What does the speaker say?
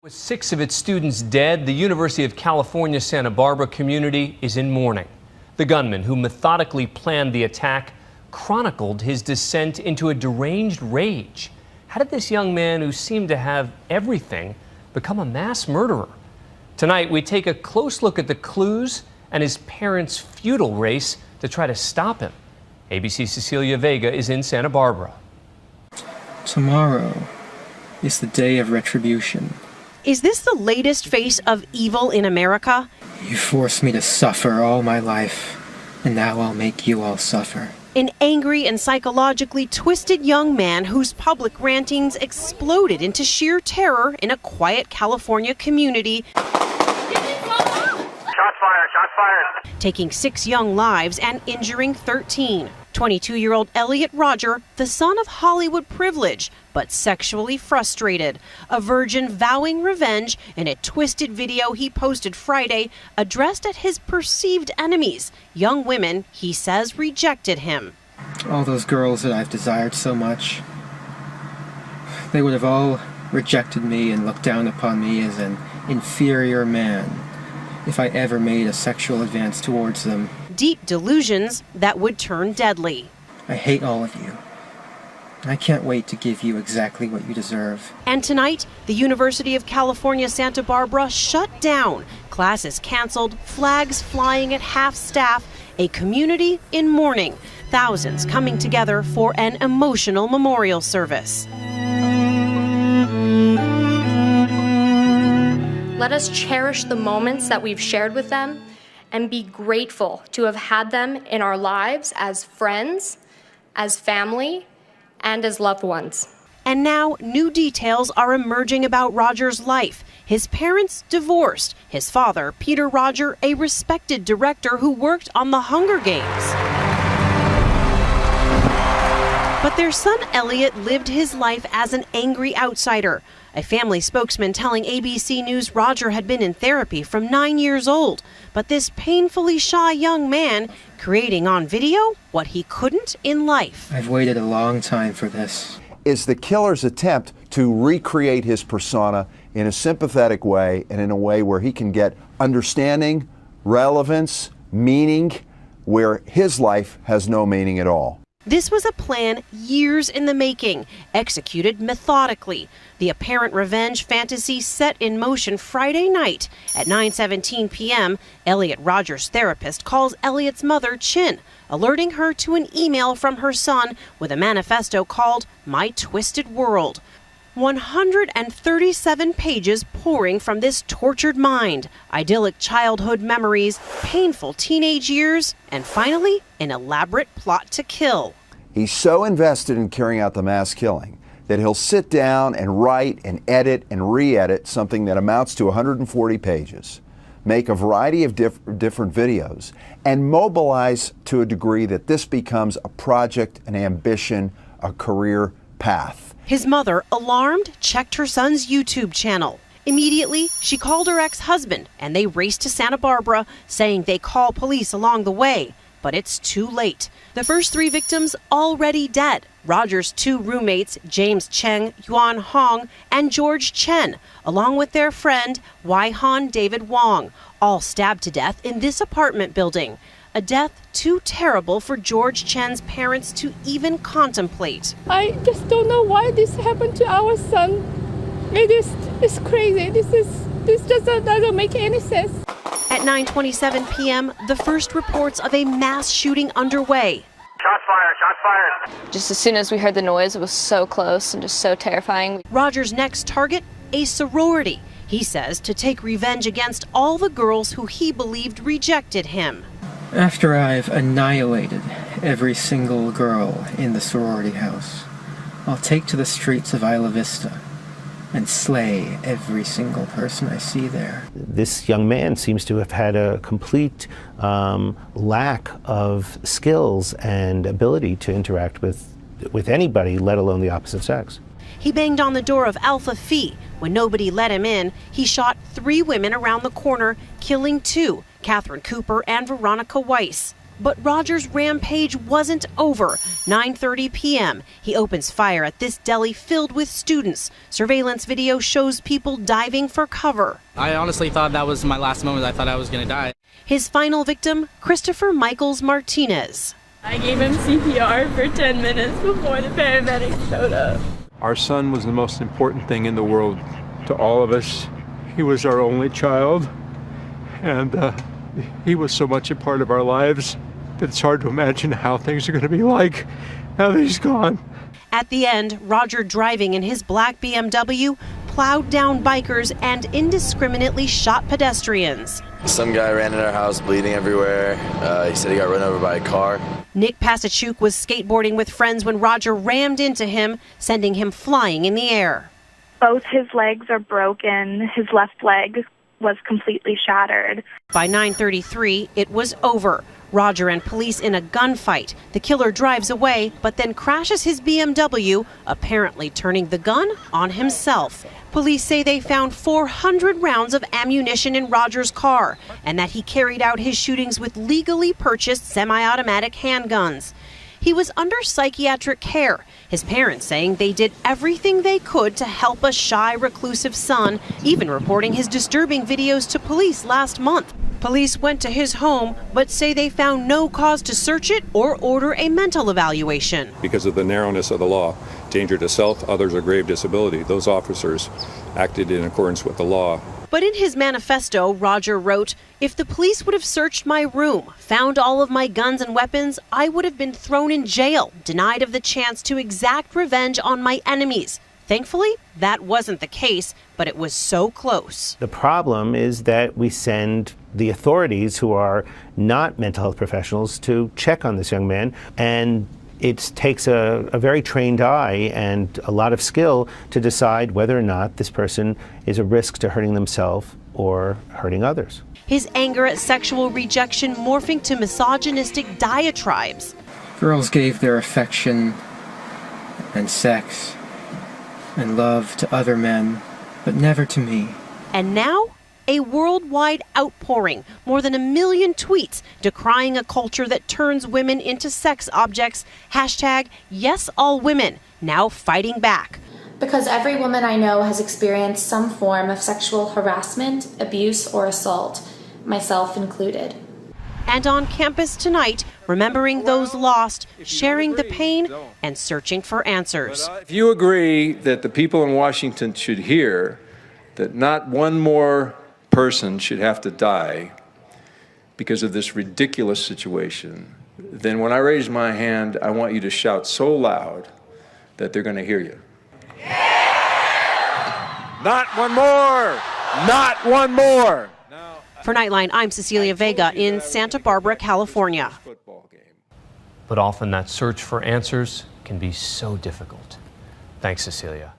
With 6 of its students dead, the University of California, Santa Barbara community is in mourning. The gunman who methodically planned the attack chronicled his descent into a deranged rage. How did this young man, who seemed to have everything, become a mass murderer? Tonight, we take a close look at the clues and his parents' futile race to try to stop him. ABC's Cecilia Vega is in Santa Barbara. Tomorrow is the day of retribution. Is this the latest face of evil in America? You forced me to suffer all my life, and now I'll make you all suffer. An angry and psychologically twisted young man whose public rantings exploded into sheer terror in a quiet California community. Shots fired. Taking 6 young lives and injuring 13. 22-year-old Elliot Rodger, the son of Hollywood privilege, but sexually frustrated. A virgin vowing revenge in a twisted video he posted Friday addressed at his perceived enemies, young women he says rejected him. All those girls that I've desired so much, they would have all rejected me and looked down upon me as an inferior man if I ever made a sexual advance towards them. Deep delusions that would turn deadly. I hate all of you. I can't wait to give you exactly what you deserve. And tonight, the University of California, Santa Barbara shut down. Classes canceled, flags flying at half-staff, a community in mourning. Thousands coming together for an emotional memorial service. Let us cherish the moments that we've shared with them and be grateful to have had them in our lives as friends, as family, and as loved ones. And now new details are emerging about Rodger's life. His parents divorced. His father, Peter Rodger, a respected director who worked on the Hunger Games. But their son Elliot lived his life as an angry outsider. A family spokesman telling ABC News Rodger had been in therapy from 9 years old. But this painfully shy young man creating on video what he couldn't in life. I've waited a long time for this. Is the killer's attempt to recreate his persona in a sympathetic way and in a way where he can get understanding, relevance, meaning, where his life has no meaning at all. This was a plan years in the making, executed methodically. The apparent revenge fantasy set in motion Friday night. At 9:17 p.m., Elliot Rodger's therapist calls Elliot's mother Chin, alerting her to an email from her son with a manifesto called My Twisted World. 137 pages pouring from this tortured mind, idyllic childhood memories, painful teenage years, and finally, an elaborate plot to kill. He's so invested in carrying out the mass killing that he'll sit down and write and edit and re-edit something that amounts to 140 pages, make a variety of different videos, and mobilize to a degree that this becomes a project, an ambition, a career path. His mother, alarmed, checked her son's YouTube channel. Immediately, she called her ex-husband, and they raced to Santa Barbara, saying they call police along the way. But it's too late. The first 3 victims already dead. Rodger's 2 roommates, James Cheng, Yuan Hong, and George Chen, along with their friend, Wai-Han David Wong, all stabbed to death in this apartment building. A death too terrible for George Chen's parents to even contemplate. I just don't know why this happened to our son. It's crazy. This just doesn't make any sense. At 9:27 p.m., the first reports of a mass shooting underway. Shots fired. Just as soon as we heard the noise, it was so close and just so terrifying. Rodger's next target, a sorority. He says to take revenge against all the girls who he believed rejected him. After I've annihilated every single girl in the sorority house, I'll take to the streets of Isla Vista and slay every single person I see there. This young man seems to have had a complete lack of skills and ability to interact with anybody, let alone the opposite sex. He banged on the door of Alpha Phi. When nobody let him in, he shot 3 women around the corner, killing 2, Catherine Cooper and Veronica Weiss. But Rodger's rampage wasn't over. 9:30 p.m., he opens fire at this deli filled with students. Surveillance video shows people diving for cover. I honestly thought that was my last moment. I thought I was going to die. His final victim, Christopher Michaels Martinez. I gave him CPR for 10 minutes before the paramedics showed up. Our son was the most important thing in the world to all of us. He was our only child, and he was so much a part of our lives that it's hard to imagine how things are going to be like now that he's gone. At the end, Rodger, driving in his black BMW, plowed down bikers and indiscriminately shot pedestrians. Some guy ran in our house bleeding everywhere. He said he got run over by a car. Nick Pasachuk was skateboarding with friends when Rodger rammed into him, sending him flying in the air. Both his legs are broken. His left leg was completely shattered. By 9:33, it was over. Rodger and police in a gunfight. The killer drives away, but then crashes his BMW, apparently turning the gun on himself. Police say they found 400 rounds of ammunition in Rodger's car, and that he carried out his shootings with legally purchased semi-automatic handguns. He was under psychiatric care, his parents saying they did everything they could to help a shy, reclusive son, even reporting his disturbing videos to police last month. Police went to his home, but say they found no cause to search it or order a mental evaluation. Because of the narrowness of the law, danger to self, others, or grave disability, those officers acted in accordance with the law. But in his manifesto, Rodger wrote, "If the police would have searched my room, found all of my guns and weapons, I would have been thrown in jail, denied of the chance to exact revenge on my enemies." Thankfully, that wasn't the case, but it was so close. The problem is that we send the authorities, who are not mental health professionals, to check on this young man, and it takes a very trained eye and a lot of skill to decide whether or not this person is a risk to hurting themselves or hurting others. His anger at sexual rejection morphing to misogynistic diatribes. Girls gave their affection and sex and love to other men, but never to me. And now, a worldwide outpouring, more than 1 million tweets decrying a culture that turns women into sex objects. Hashtag #YesAllWomen, now fighting back. Because every woman I know has experienced some form of sexual harassment, abuse, or assault, myself included. And on campus tonight, remembering those lost, sharing the pain, and searching for answers. If you agree that the people in Washington should hear that not one more person should have to die because of this ridiculous situation, then when I raise my hand, I want you to shout so loud that they're going to hear you. Yeah! Not one more! Not one more! For Nightline, I'm Cecilia Vega in Santa Barbara, California. But often that search for answers can be so difficult. Thanks, Cecilia.